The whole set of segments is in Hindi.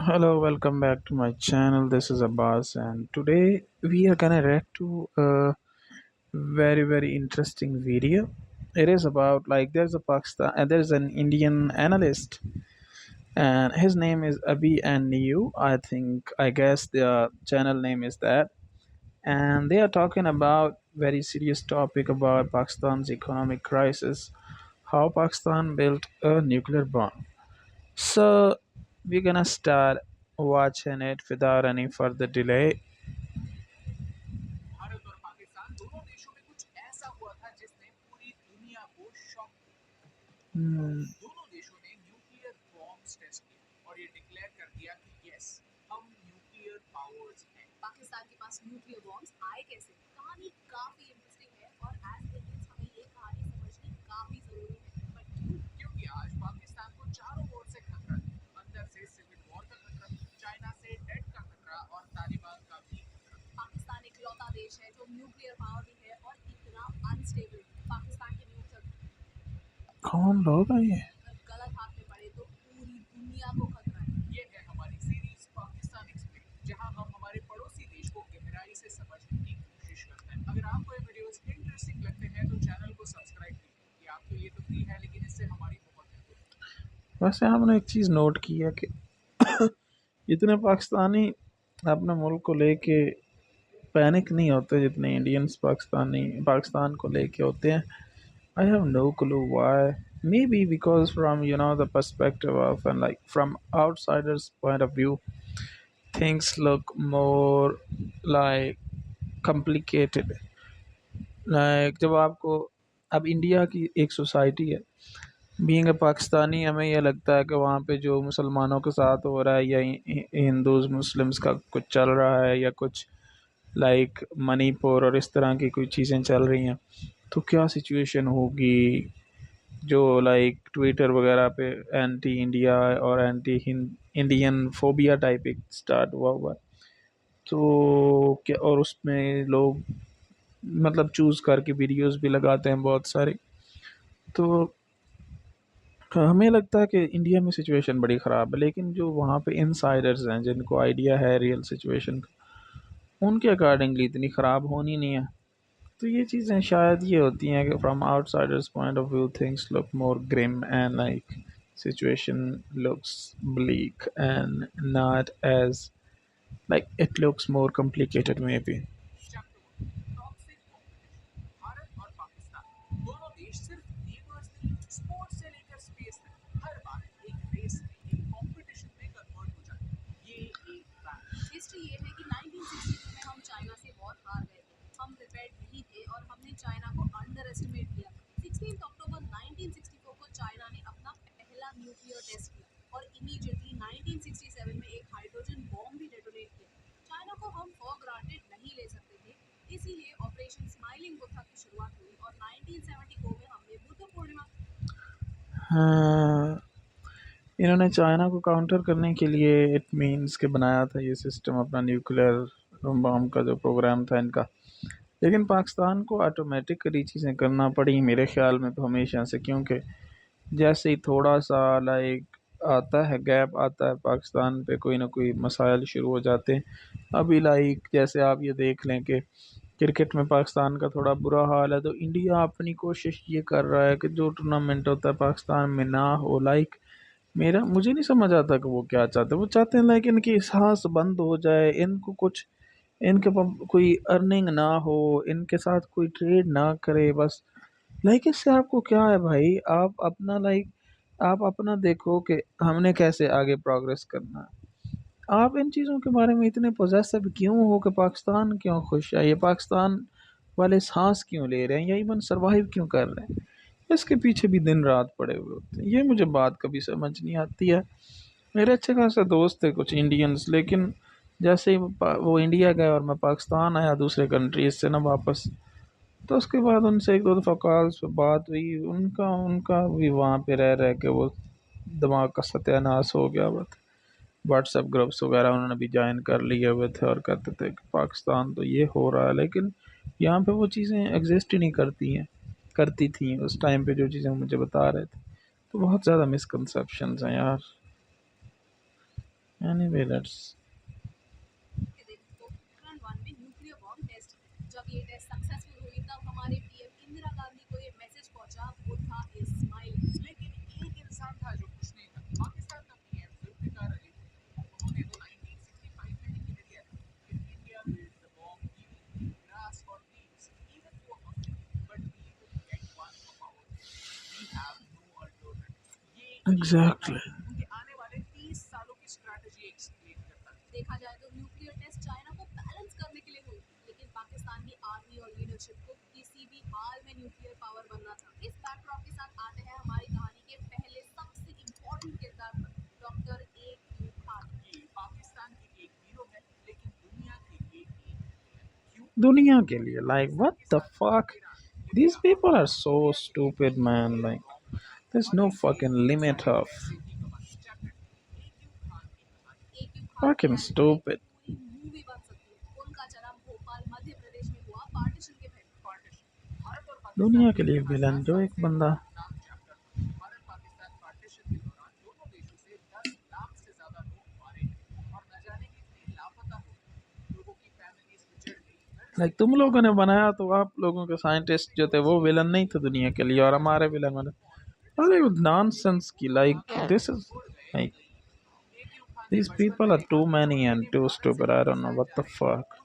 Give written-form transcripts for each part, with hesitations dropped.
Hello, welcome back to my channel. This is Abbas, and today we are gonna react to a very interesting video. It is about like there's a Pakistan and there's an Indian analyst, and his name is Abi and Niu. I guess their channel name is that, and they are talking about very serious topic about Pakistan's economic crisis, how Pakistan built a nuclear bomb. So we're gonna start watching it without any further delay. Hmm. कौन लोग हैं ये? वैसे हमने एक चीज़ नोट की है कि इतने पाकिस्तानी अपने मुल्क को लेके पैनिक नहीं होते जितने इंडियंस पाकिस्तान को लेके होते हैं. I have no clue why. Maybe because from the perspective of and like from outsiders' point of view, things look more like complicated. Like जब आपको अब इंडिया की एक सोसाइटी है, बीइंग अ पाकिस्तानी हमें यह लगता है कि वहाँ पे जो मुसलमानों के साथ हो रहा है या हिंदूज मुस्लिम्स का कुछ चल रहा है या कुछ लाइक मणिपुर और इस तरह की कोई चीज़ें चल रही हैं, तो क्या सिचुएशन होगी. जो लाइक ट्विटर वगैरह पे एंटी इंडिया और एंटी इंडियन फोबिया टाइप एक स्टार्ट हुआ है. तो क्या और उसमें लोग मतलब चूज़ करके वीडियोस भी लगाते हैं बहुत सारे. तो हमें लगता है कि इंडिया में सिचुएशन बड़ी ख़राब है, लेकिन जो वहाँ पे इनसाइडर्स हैं जिनको आइडिया है रियल सिचुएशन का, उनके अकॉर्डिंगली इतनी ख़राब होनी नहीं है. तो ये चीज़ें शायद ये होती हैं कि from outsider's point of view things look more grim and like situation looks bleak and not as like it looks more complicated maybe. हाँ, इन्होंने चाइना को काउंटर करने के लिए इट मीन्स के बनाया था ये सिस्टम अपना न्यूक्लियर बम का जो प्रोग्राम था इनका. लेकिन पाकिस्तान को ऑटोमेटिकली चीज़ें करना पड़ी मेरे ख़्याल में तो हमेशा से, क्योंकि जैसे ही थोड़ा सा लाइक आता है गैप आता है पाकिस्तान पे कोई ना कोई मसाइल शुरू हो जाते हैं. अभी लाइक जैसे आप ये देख लें कि क्रिकेट में पाकिस्तान का थोड़ा बुरा हाल है, तो इंडिया अपनी कोशिश ये कर रहा है कि जो टूर्नामेंट होता है पाकिस्तान में ना हो. लाइक मेरा मुझे नहीं समझ आता कि वो क्या चाहते हैं. वो चाहते हैं लाइक इनकी सांस बंद हो जाए, इनको कुछ कोई अर्निंग ना हो, इनके साथ कोई ट्रेड ना करे बस. लाइक इससे आपको क्या है भाई, आप अपना देखो कि हमने कैसे आगे प्रोग्रेस करना है. आप इन चीज़ों के बारे में इतने पोजेसिव क्यों हो कि पाकिस्तान क्यों खुश है, ये पाकिस्तान वाले सांस क्यों ले रहे हैं या इवन सरवाइव क्यों कर रहे हैं. इसके पीछे भी दिन रात पड़े हुए होते हैं. ये मुझे बात कभी समझ नहीं आती है. मेरे अच्छे खासे दोस्त थे कुछ इंडियंस, लेकिन जैसे ही वो इंडिया गए और मैं पाकिस्तान आया दूसरे कंट्रीज से ना वापस, तो उसके बाद उनसे एक दो दफ़ा कॉल्स पे बात हुई. उनका उनका भी वहाँ पे रह रह के वो दिमाग का सत्यानाश हो गया हुआ था. व्हाट्सएप ग्रुप्स वगैरह उन्होंने भी ज्वाइन कर लिए हुए थे और कहते थे कि पाकिस्तान तो ये हो रहा है, लेकिन यहाँ पे वो चीज़ें एग्जिस्ट ही नहीं करती थी उस टाइम पे जो चीज़ें मुझे बता रहे थे. तो बहुत ज़्यादा मिसकंसेप्शंस हैं यार. Anyway, let's. Exactly. दुनिया के लिए, like, what the fuck? These people are so stupid, man. Like, there's no fucking limit of fucking stupid. दुनिया के लिए विलन जो एक बंदा. लाइक तुम लोगों ने बनाया तो आप लोगों के साइंटिस्ट जो थे वो विलन नहीं थे दुनिया के लिए, और हमारे विलन बने. अरे नॉनसेंस की, like this is like these people are too many and too stupid. I don't know what the fuck.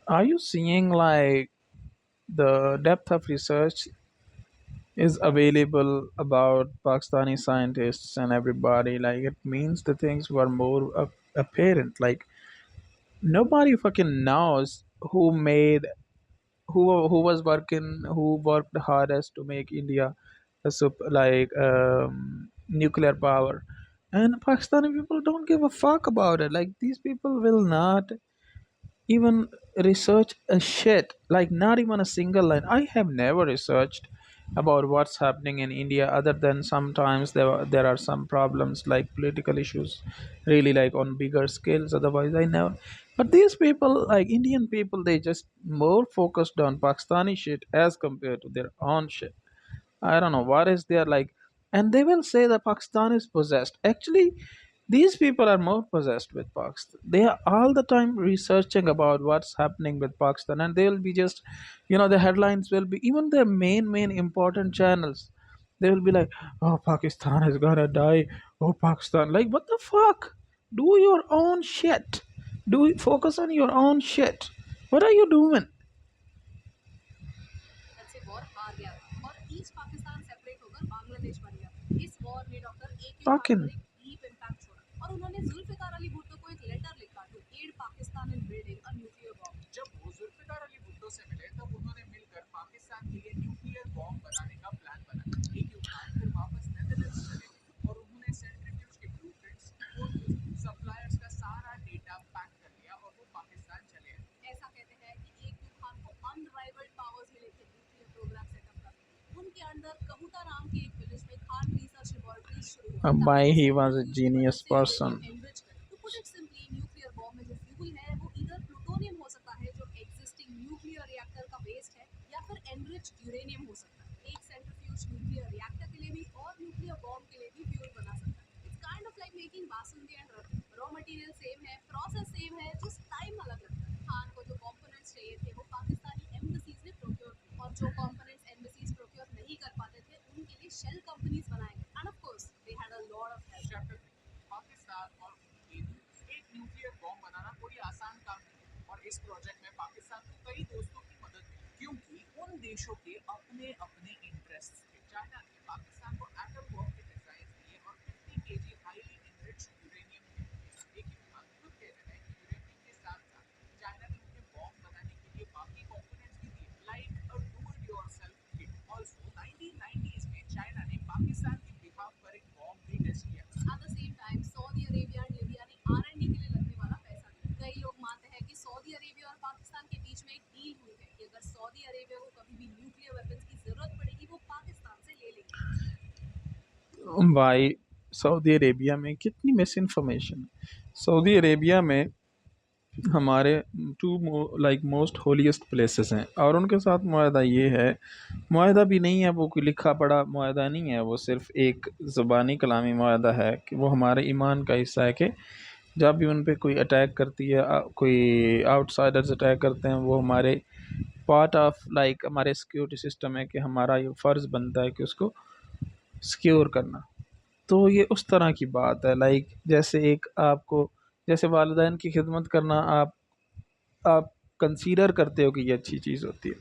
Are you seeing like the depth of research is available about Pakistani scientists and everybody? Like, it means the things were more apparent. Like, nobody fucking knows who was working, who worked hardest to make India a nuclear power. And Pakistani people don't give a fuck about it. Like, these people will not even research a shit, like not even a single line. I have never researched about what's happening in India, other than sometimes there are some problems like political issues, really, like on bigger scales. Otherwise I never. But these people, like Indian people, they just more focused on Pakistani shit as compared to their own shit. I don't know what is there like, and they will say that Pakistan is possessed. Actually, these people are more possessed with Pakistan. They are all the time researching about what's happening with Pakistan, and they will be just, the headlines will be even their main important channels. They will be like, "Oh, Pakistan is gonna die. Oh, Pakistan!" Like, what the fuck? Do your own shit. Focus on your own shit. What are you doing? Fucking why he was a genius person. भाई सऊदी अरेबिया में कितनी मिस इन्फॉर्मेशन है। सऊदी अरेबिया में हमारे two like most holiest places हैं और उनके साथ मुआहदा ये है, मुआहदा भी नहीं है वो कोई लिखा पढ़ा मुआहदा नहीं है, वो सिर्फ एक ज़ुबानी कलामी मुआहदा है कि वो हमारे ईमान का हिस्सा है कि जब भी उन पे कोई अटैक करती है कोई आउटसाइडर्स अटैक करते हैं, वो हमारे पार्ट ऑफ लाइक हमारे सिक्योरिटी सिस्टम है कि हमारा ये फ़र्ज़ बनता है कि उसको सिक्योर करना। तो ये उस तरह की बात है, लाइक जैसे एक आपको जैसे वालिदैन की खिदमत करना आप कंसीडर करते हो कि ये अच्छी चीज़ होती है,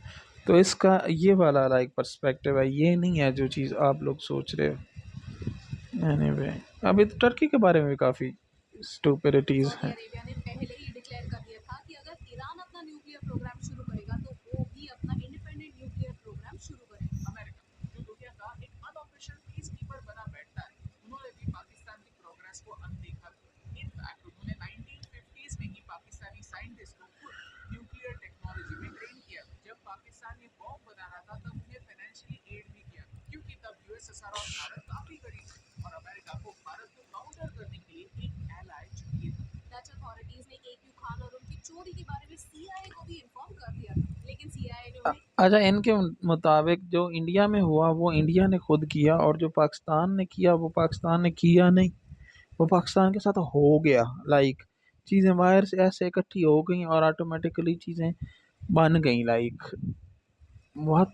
तो इसका ये वाला लाइक पर्सपेक्टिव है, ये नहीं है जो चीज़ आप लोग सोच रहे हो। एनीवे अभी तो टर्की के बारे में भी काफ़ी स्टुपिडिटीज़ हैं। अच्छा, इनके मुताबिक जो इंडिया में हुआ वो इंडिया ने खुद किया और जो पाकिस्तान ने किया वो पाकिस्तान ने किया नहीं, वो पाकिस्तान के साथ हो गया। लाइक चीज़ें वायर से ऐसे इकट्ठी हो गई और ऑटोमेटिकली चीज़ें बन गई। Like what,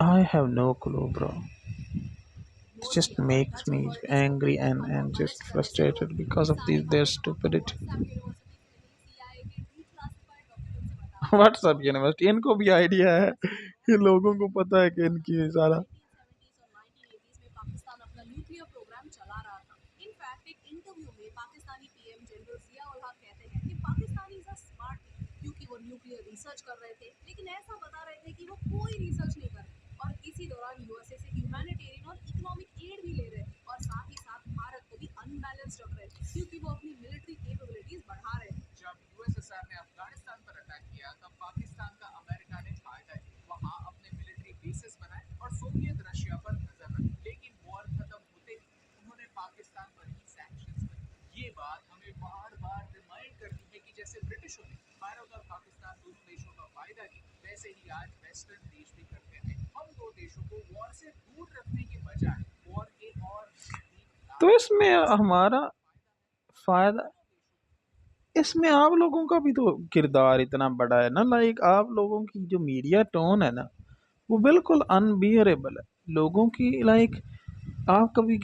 I have no clue bro, it just makes me angry and just frustrated because of their stupidity. WhatsApp university, इनको भी आइडिया है कि लोगों को पता है कि इनकी सारा तो इसमें हमारा फायदा, इसमें आप लोगों का भी तो किरदार इतना बड़ा है ना। लाइक आप लोगों की जो मीडिया टोन है ना वो बिल्कुल अनबियरेबल है लोगों की। लाइक आप कभी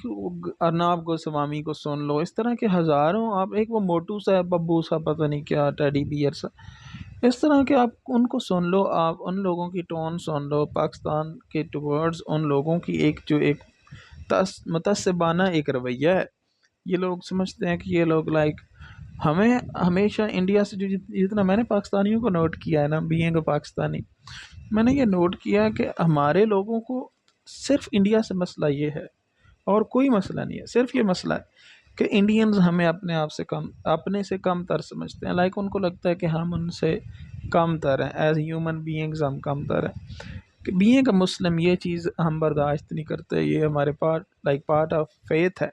अर्नाब गोस्वामी को सुन लो, इस तरह के हज़ारों, आप एक वो मोटू सा बब्बू सा पता नहीं क्या टेडी बियर सा, इस तरह के आप उनको सुन लो, आप उन लोगों की टोन सुन लो पाकिस्तान के टुवर्ड्स उन लोगों की, एक जो एक मुतस्सिबाना एक रवैया है। ये लोग समझते हैं कि ये लोग लाइक हमें हमेशा इंडिया से जो जितना मैंने पाकिस्तानियों को नोट किया है ना, बीइंग अ पाकिस्तानी, मैंने ये नोट किया कि हमारे लोगों को सिर्फ इंडिया से मसला ये है और कोई मसला नहीं है। सिर्फ ये मसला है कि इंडियंस हमें अपने आप से कम, अपने से कम तर समझते हैं। लाइक उनको लगता है कि हम उनसे कम तर हैं, एज ह्यूमन बीइंग्स हम कम तर हैं। कि बीइंग अ मुस्लिम ये चीज़ हम बर्दाश्त नहीं करते, ये हमारे पार्ट ऑफ फेथ है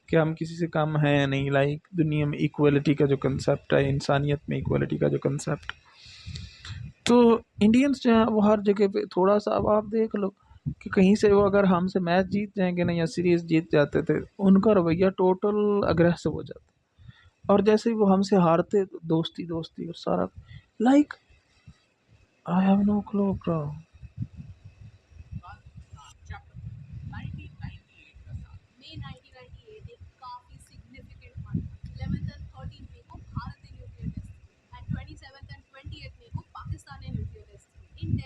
कि हम किसी से कम हैं नहीं। लाइक दुनिया में इक्वलिटी का जो कंसेप्ट है, इंसानियत में इक्वलिटी का जो कंसेप्ट, तो इंडियंस जो हैं वो हर जगह पे थोड़ा सा, अब आप देख लो कि कहीं से वो अगर हमसे मैच जीत जाएंगे ना या सीरीज जीत जाते थे, उनका रवैया टोटल अग्रेसिव हो जाता। और जैसे ही वो हमसे हारते तो दोस्ती दोस्ती और सारा, like I have no clue bro.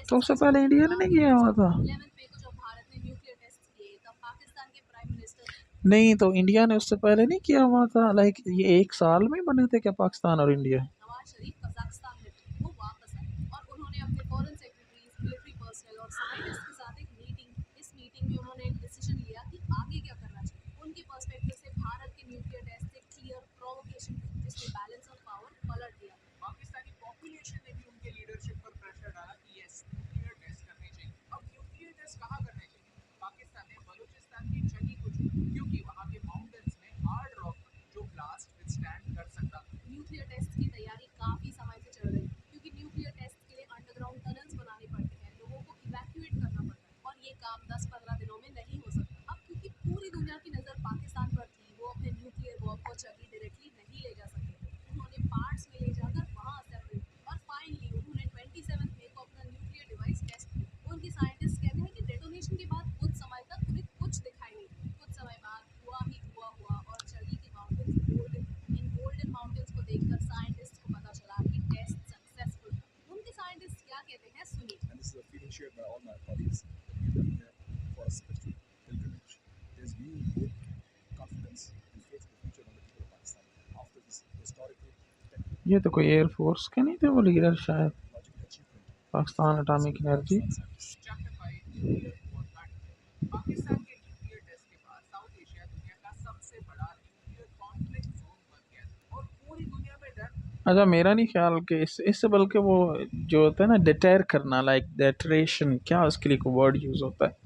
तो उससे पहले इंडिया ने नहीं किया हुआ था। नहीं तो इंडिया ने उससे पहले नहीं किया हुआ था, लाइक ये एक साल में बने थे क्या पाकिस्तान और इंडिया? नवाज शरीफ कजाकिस्तान में थे, वो वापस आए और उन्होंने अपने फॉरेन सेक्रेटरीज, मिलिट्री पर्सनल और साइंटिस्ट के साथ एक मीटिंग, इस मीटिंग में उन्होंने एक डिसीजन लिया कि आगे क्या करना चाहिए। उनके पर्सपेक्टिव से भारत के न्यूक्लियर टेस्ट एक क्लियर प्रोवोकेशन थी जिसने बैलेंस ऑफ पावर पलट दिया। पाकिस्तानी पॉपुलेशन ने भी उनके लीडरशिप पर प्रेशर डाला कि यस, न्यूक्लियर टेस्ट करने चाहिए। अब न्यूक्लियर टेस्ट कहाँ करने चाहिए? पाकिस्तान ने बलूचिस्तान की चनी को चुना क्योंकि वहाँ के माउंटेन्स में हार्ड रॉक जो ब्लास्ट विथस्टैंड कर सकता। न्यूक्लियर टेस्ट की तैयारी काफी समय से चल रही थी क्योंकि न्यूक्लियर टेस्ट के लिए अंडरग्राउंड टनल्स बनाने पड़ते हैं, लोगों को इवैक्यूएट करना पड़ता है और ये काम 10-15 दिनों में नहीं हो सकता। अब क्योंकि पूरी दुनिया की नजर पाकिस्तान पर थी, वो अपने न्यूक्लियर बॉम्ब को चली डायरेक्टली नहीं ले जा सकते थे। उन्होंने पार्ट्स में ले जाकर वहां असेंबल और फाइनली उन्होंने 27 मई को अपना न्यूक्लियर डिवाइस टेस्ट किया। उनके साइंटिस्ट कहते हैं कि डेटोनेशन के बाद कुछ समय तक उन्हें कुछ दिखाई नहीं दिया। कुछ समय बाद हुआ ही हुआ और चली के माउंटेन्स गोल्डन, इन गोल्डन माउंटेन्स को देखकर साइंटिस्ट को पता चला कि टेस्ट सक्सेसफुल था। उनके साइंटिस्ट क्या कहते हैं सुनिए। And this is a feeling shared by all my colleagues that we are here for a spiritual pilgrimage. There's new hope, confidence and faith in the future of the people of Pakistan after this historical ये तो कोई एयरफोर्स के नहीं थे वो लीडर शायद, technological achievement. Pakistan atomic energy. Chapter 5 nuclear war. Pakistan के न्यूक्लियर टेस्ट के बाद साउथ एशिया दुनिया का सबसे बड़ा न्यूक्लियर कॉन्फ्लिक्ट जोन बन गया और पूरी दुनिया में डर। अच्छा, मेरा नहीं ख्याल कि इससे बल्कि वो जो होता है ना डिटेर करना, लाइक डेटरेशन, क्या उसके लिए कोई वर्ड यूज़ होता है,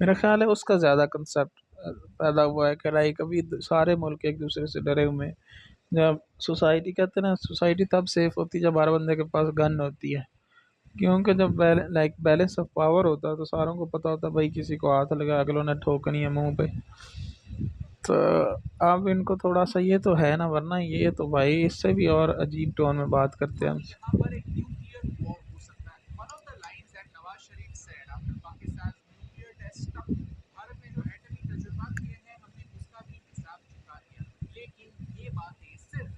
मेरा ख्याल है उसका ज़्यादा कंसेप्ट पैदा हुआ है कि लाइक अभी सारे मुल्क एक दूसरे से डरे हुए हैं। जब सोसाइटी कहते हैं ना, सोसाइटी तब सेफ होती है जब हर बंदे के पास गन होती है, क्योंकि जब लाइक बैलेंस ऑफ पावर होता है तो सारों को पता होता है भाई किसी को हाथ लगा अगलों ने ठोकनी है मुंह पे। तो अब इनको थोड़ा सा ये तो है ना, वरना ये तो भाई इससे भी और अजीब टोन में बात करते हैं हमसे। यहाँ पर एक न्यूक्लियर वॉर हो सकता है। One of the lines that Nawaz Sharif said after Pakistan nuclear test, Bharat ने जो एटॉमिक तजुर्बात किए हैं हमने उसका भी हिसाब चुका लिया। लेकिन ये बातें सिर्फ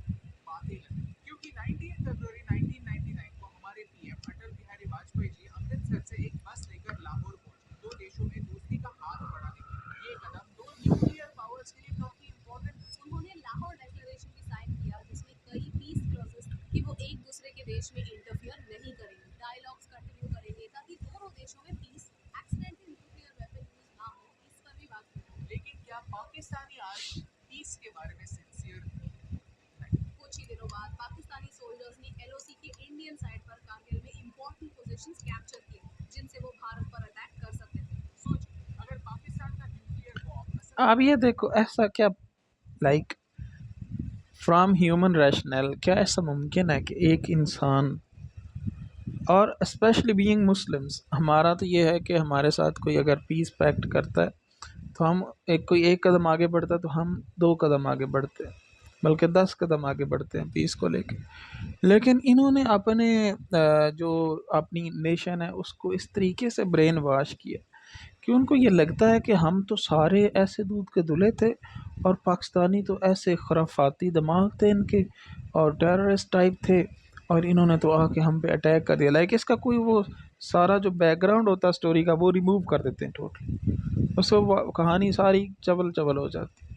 बातें लगी क्योंकि 19 फरवरी 1999 को हमारे पीएम अटल बिहारी वाजपेयी जी अमृतसर से एक बस लेकर लाहौर पहुंचे, दो देशों में दोस्ती का हाथ बढ़ाने के लिए। ये कदम दो न्यूक्लियर पावर्स के लिए काफी इंपॉर्टेंट। उन्होंने लाहौर डिक्लेरेशन भी साइन किया जिसमें कई पीस क्लॉजेस कि वो एक दूसरे के देश में इंटरफियर नहीं करेंगे, डायलॉग्स कंटिन्यू करेंगे ताकि दोनों देशों में peace accidental nuclear weapon use ना हो, इस पर भी बात करेंगे। लेकिन क्या पाकिस्तानी आज पीस के बारे में सिंसियर नहीं? कुछ ही दिनों बाद पाकिस्तानी सोल्जर्स ने एलओसी के इंडियन साइड पर कारगिल में इंपॉर्टेंट पोजीशंस कैप्चर किए जिनसे वो भारत पर अटैक कर सकते थे। सोच, अगर पाकिस्तान का न्यूक्लियर बॉम्ब अब ये देखो ऐसा क्या, लाइक फ्रॉम ह्यूमन रैशनल, क्या ऐसा मुमकिन है कि एक इंसान, और स्पेशली बीइंग मुस्लिम्स, हमारा तो ये है कि हमारे साथ कोई अगर पीस पैक्ट करता है तो हम कोई एक कदम आगे बढ़ता है तो हम दो कदम आगे बढ़ते हैं, बल्कि 10 कदम आगे बढ़ते हैं पीस को लेके। लेकिन इन्होंने अपने जो अपनी नेशन है उसको इस तरीके से ब्रेन वॉश किया कि उनको ये लगता है कि हम तो सारे ऐसे दूध के धुले थे और पाकिस्तानी तो ऐसे खुराफाती दिमाग थे इनके और टेररिस्ट टाइप थे, और इन्होंने तो आके हम पे अटैक कर दिया। लाइक इसका कोई वो सारा जो बैकग्राउंड होता है स्टोरी का वो रिमूव कर देते हैं टोटली, उससे कहानी सारी चबल चबल हो जाती है।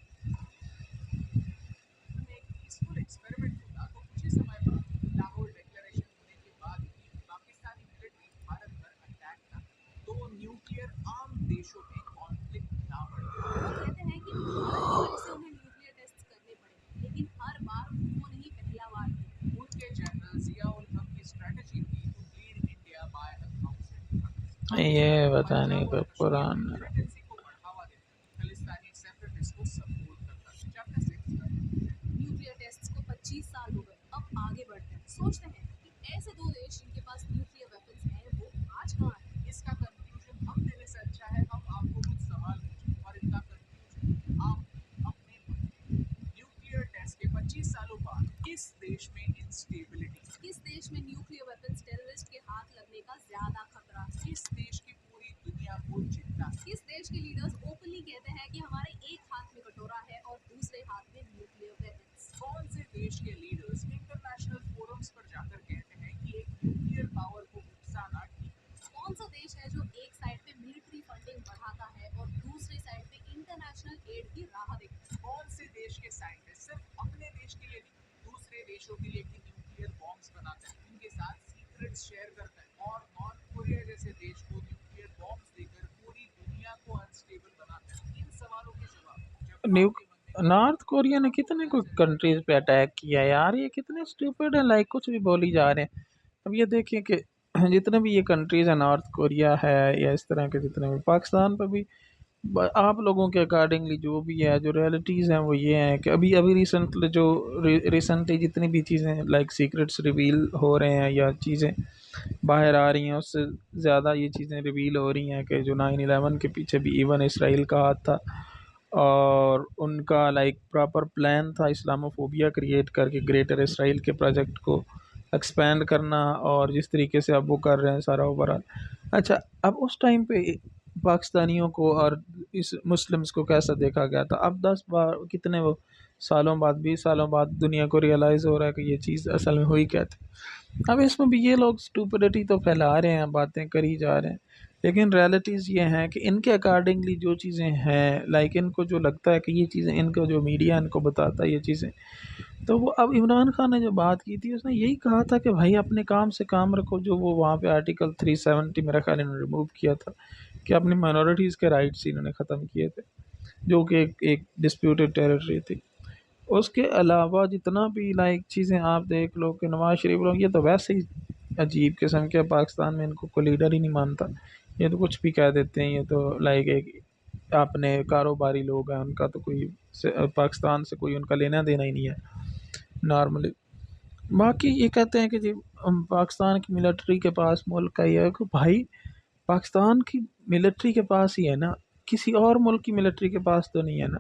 एक पीसफुल एक्सपेरिमेंट होता तो कुछ ही समय बाद लाहौर डिक्लेरेशन होने के बाद भी पाकिस्तानी मिलिट्री भारत पर अटैक न करे तो न्यूक्लियर आर्म देशों में कॉन्फ्लिक्ट ना बढ़े। वो कहते हैं कि भारत की वजह से उन्हें न्यूक्लियर टेस्ट करने पड़े, लेकिन हर बार उन्होंने ही पहला वार किया। उनके जनरल जिया उल हक की स्ट्रेटजी थी to bleed India by a thousand cuts. ये पता नहीं पंजाब कोई और कश्मीर में पुराना। मिलिटेंसी को बढ़ावा देता, खालिस्तानी सेपरेटिस्ट को सपोर्ट करता। चैप्टर 6 न्यूक्लियर टेस्ट्स को 25 साल हो गए, अब आगे बढ़ते हैं। सोचते हैं कि ऐसे दो देश जिनके पास न्यूक्लियर वेपन्स हैं वो आज कहाँ हैं? इसका कंक्लूजन हम देने से अच्छा है हम आपको कुछ सवाल पूछें और इनका कंक्लूजन आप अपने मन में। न्यूक्लियर टेस्ट के 25 सालों बाद किस देश में इंस्टेबिलिटी, किस देश में न्यूक्लियर वेपन्स टेररिस्ट के हाथ लगने का ज्यादा खतरा, किस देश की पूरी दुनिया को चिंता, किस देश के लीडर्स ओपनली कहते हैं कि हमारे एक हाथ में कटोरा है और दूसरे हाथ में न्यूक्लियर वेपन्स, कौन से देश के लीडर्स इंटरनेशनल फोरम्स पर जाकर कहते हैं कि एक न्यूक्लियर पावर को उकसाना ठीक है, कौन सा देश है जो एक साइड पे मिलिट्री फंडिंग बढ़ाता है और दूसरी साइड पे इंटरनेशनल एड की राह देश के साइंटिस्ट सिर्फ अपने देश के लिए नहीं, दूसरे देशों के लिए भी न्यूक्लियर बॉम्ब्स बनाते हैं, उनके साथ सीक्रेट्स शेयर करते हैं और नॉर्थ कोरिया जैसे देश को न्यूक्लियर बॉम्ब्स देकर पूरी दुनिया को अनस्टेबल बनाते हैं। इन सवालों के जवाब जब न्यू आपके मन में नॉर्थ कोरिया ने कितने को कंट्रीज पे अटैक किया यार, ये कितने स्टूपिड है, लाइक कुछ भी बोली जा रहे हैं। अब ये देखिए कि जितने भी ये कंट्रीज है, नॉर्थ कोरिया है या इस तरह के जितने भी, पाकिस्तान पे भी आप लोगों के अकॉर्डिंगली जो भी है, जो रियलिटीज़ हैं वो ये हैं कि अभी अभी रिसेंटली जितनी भी चीज़ें लाइक सीक्रेट्स रिवील हो रहे हैं या चीज़ें बाहर आ रही हैं, उससे ज़्यादा ये चीज़ें रिवील हो रही हैं कि जो 9/11 के पीछे भी इवन इसराइल का हाथ था और उनका लाइक प्रॉपर प्लान था इस्लामोफोबिया क्रिएट करके ग्रेटर इसराइल के प्रोजेक्ट को एक्सपेंड करना, और जिस तरीके से अब वो कर रहे हैं सारा ओवरऑल। अच्छा, अब उस टाइम पे पाकिस्तानियों को और इस मुस्लिम्स को कैसा देखा गया था, अब 10 बार कितने वो सालों बाद, 20 सालों बाद दुनिया को रियलाइज़ हो रहा है कि ये चीज़ असल में हुई क्या थी। अब इसमें भी ये लोग स्टूपिडिटी तो फैला रहे हैं, बातें करी जा रहे हैं, लेकिन रियलिटीज़ ये हैं कि इनके अकॉर्डिंगली जो चीज़ें हैं, लाइक इनको जो लगता है कि ये चीज़ें, इनको जो मीडिया इनको बताता है ये चीज़ें, तो वो अब इमरान खान ने जो बात की थी उसने यही कहा था कि भाई अपने काम से काम रखो, जो वो वहाँ पे आर्टिकल 370 मेरा ख्याल इन्होंने रिमूव किया था कि अपनी माइनॉरिटीज़ के राइट्स इन्होंने ख़त्म किए थे, जो कि एक डिस्प्यूटेड टेरिटरी थी। उसके अलावा जितना भी लाइक चीज़ें आप देख लो कि नवाज़ शरीफ लोग, ये तो वैसे ही अजीब किस्म के, पाकिस्तान में इनको कोई लीडर ही नहीं मानता, ये तो कुछ भी कह देते हैं, ये तो लाइक एक अपने कारोबारी लोग हैं, उनका तो कोई पाकिस्तान से कोई उनका लेना देना ही नहीं है नॉर्मली। बाकी ये कहते हैं कि जी पाकिस्तान की मिलिट्री के पास मुल्क का ये है कि भाई पाकिस्तान की मिलिट्री के पास ही है ना, किसी और मुल्क की मिलिट्री के पास तो नहीं है ना।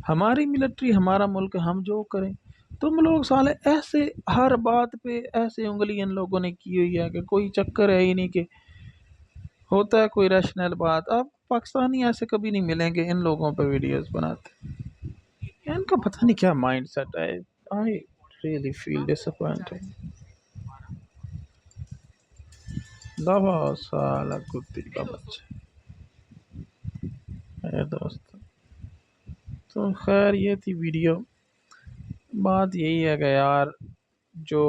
हमारी मिलिट्री, हमारा मुल्क, हम जो करें। तुम लोग साले ऐसे हर बात पे ऐसे उंगली इन लोगों ने की हुई है कि कोई चक्कर है ही नहीं कि होता है कोई रैशनल बात। अब पाकिस्तानी ऐसे कभी नहीं मिलेंगे इन लोगों पे वीडियोस बनाते, इनका पता नहीं क्या माइंड सेट है। I really feel disappointed. दफा साला कुत्ती का बच्चा है दोस्त। तो खैर ये थी वीडियो। बात यही है कि यार जो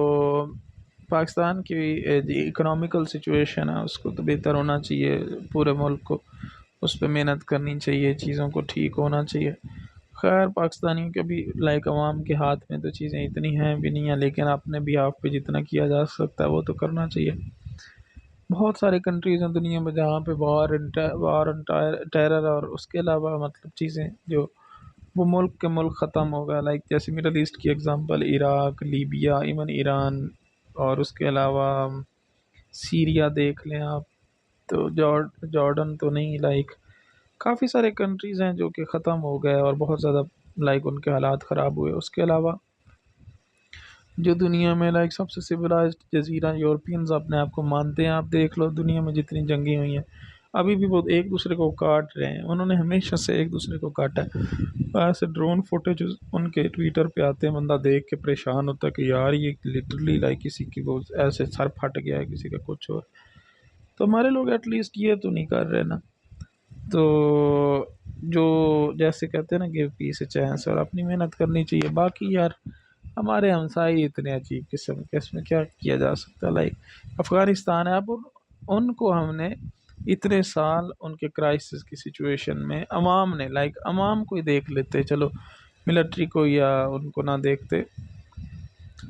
पाकिस्तान की इकोनॉमिकल सिचुएशन है उसको तो बेहतर होना चाहिए, पूरे मुल्क को उस पर मेहनत करनी चाहिए, चीज़ों को ठीक होना चाहिए। खैर पाकिस्तानियों के भी लाइक अवाम के हाथ में तो चीज़ें इतनी हैं भी नहीं हैं, लेकिन अपने भी आप पे जितना किया जा सकता है वो तो करना चाहिए। बहुत सारे कंट्रीज़ हैं दुनिया में जहाँ पे वार टेरर और उसके अलावा मतलब चीज़ें जो वो मुल्क के मुल्क ख़त्म हो गया, लाइक जैसे मिडल ईस्ट की example Iraq, Libya, even Iran, और उसके अलावा सीरिया देख लें आप, तो जॉर्डन तो नहीं, लाइक काफ़ी सारे कंट्रीज़ हैं जो कि ख़त्म हो गए और बहुत ज़्यादा लाइक उनके हालात ख़राब हुए। उसके अलावा जो दुनिया में लाइक सबसे सिविलाइज्ड जजीरा यूरोपियंस अपने आप को मानते हैं, आप देख लो दुनिया में जितनी जंगें हुई हैं अभी भी वो एक दूसरे को काट रहे हैं, उन्होंने हमेशा से एक दूसरे को काटा है। ऐसे ड्रोन फुटेज उनके ट्विटर पे आते हैं, बंदा देख के परेशान होता है कि यार ये लिटरली लाइक किसी की वो ऐसे सर फट गया है, किसी का कुछ और। तो हमारे लोग एटलीस्ट ये तो नहीं कर रहे ना। तो जो जैसे कहते हैं ना गिव पीस अ चांस, और अपनी मेहनत करनी चाहिए। बाकी यार हमारे हमसाए इतने अजीब किस्म के, इसमें क्या किया जा सकता है। लाइक अफ़गानिस्तान है, अब उनको हमने इतने साल उनके क्राइसिस की सिचुएशन में अवाम ने लाइक अवाम को ही देख लेते, चलो मिलिट्री को या उनको ना देखते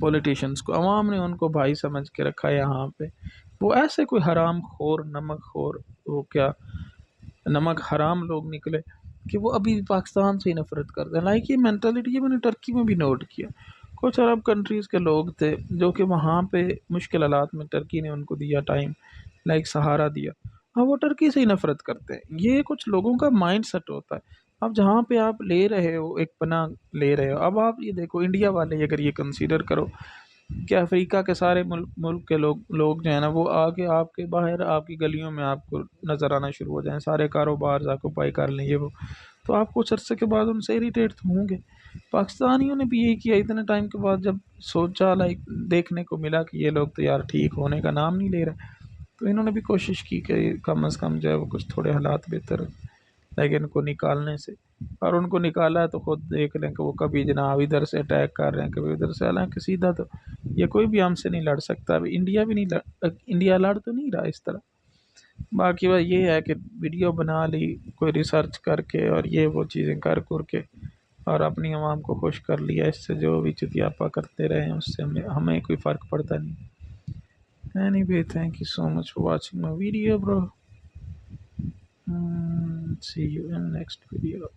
पॉलिटिशियंस को, अवाम ने उनको भाई समझ के रखा है यहाँ पे। वो ऐसे कोई हराम खोर, नमक खोर, वो क्या नमक हराम लोग निकले कि वो अभी भी पाकिस्तान से ही नफरत करते हैं। लाइक ये मेंटालिटी ये मैंने टर्की में भी नोट किया, कुछ अरब कंट्रीज़ के लोग थे जो कि वहाँ पे मुश्किल हालात में टर्की ने उनको दिया टाइम, लाइक सहारा दिया, अब वो टर्की से ही नफरत करते हैं। ये कुछ लोगों का माइंड सेट होता है। अब जहाँ पे आप ले रहे हो एक पनाह ले रहे हो, अब आप ये देखो इंडिया वाले अगर ये कंसीडर करो कि अफ्रीका के सारे मुल्क मुल्क के लोग जो है ना वो आके आपके बाहर आपकी गलियों में आपको नज़र आना शुरू हो जाएं, सारे कारोबार ऑक्यूपाई कर लें ये वो, तो आप कुछ अर्से के बाद उनसे इरिटेट तो होंगे। पाकिस्तानियों ने भी यही किया, इतने टाइम के बाद जब सोचा लाइक देखने को मिला कि ये लोग तो यार ठीक होने का नाम नहीं ले रहे, तो इन्होंने भी कोशिश की कि कम अज़ कम जो है वो कुछ थोड़े हालात बेहतर हो। लेकिन उनको निकालने से। और उनको निकाला है तो खुद देख लें कि वो कभी जनाब इधर से अटैक कर रहे हैं, कभी उधर से। हालांकि सीधा तो ये कोई भी हमसे नहीं लड़ सकता। अभी इंडिया भी नहीं इंडिया लड़ तो नहीं रहा इस तरह। बाकी बात ये है कि वीडियो बना ली कोई रिसर्च करके और ये वो चीज़ें कर के और अपनी आवाम को खुश कर लिया, इससे जो भी चुतियापा करते रहे हैं उससे हमें कोई फ़र्क पड़ता नहीं। Anyway, thank you so much for watching my video bro. See you in next video.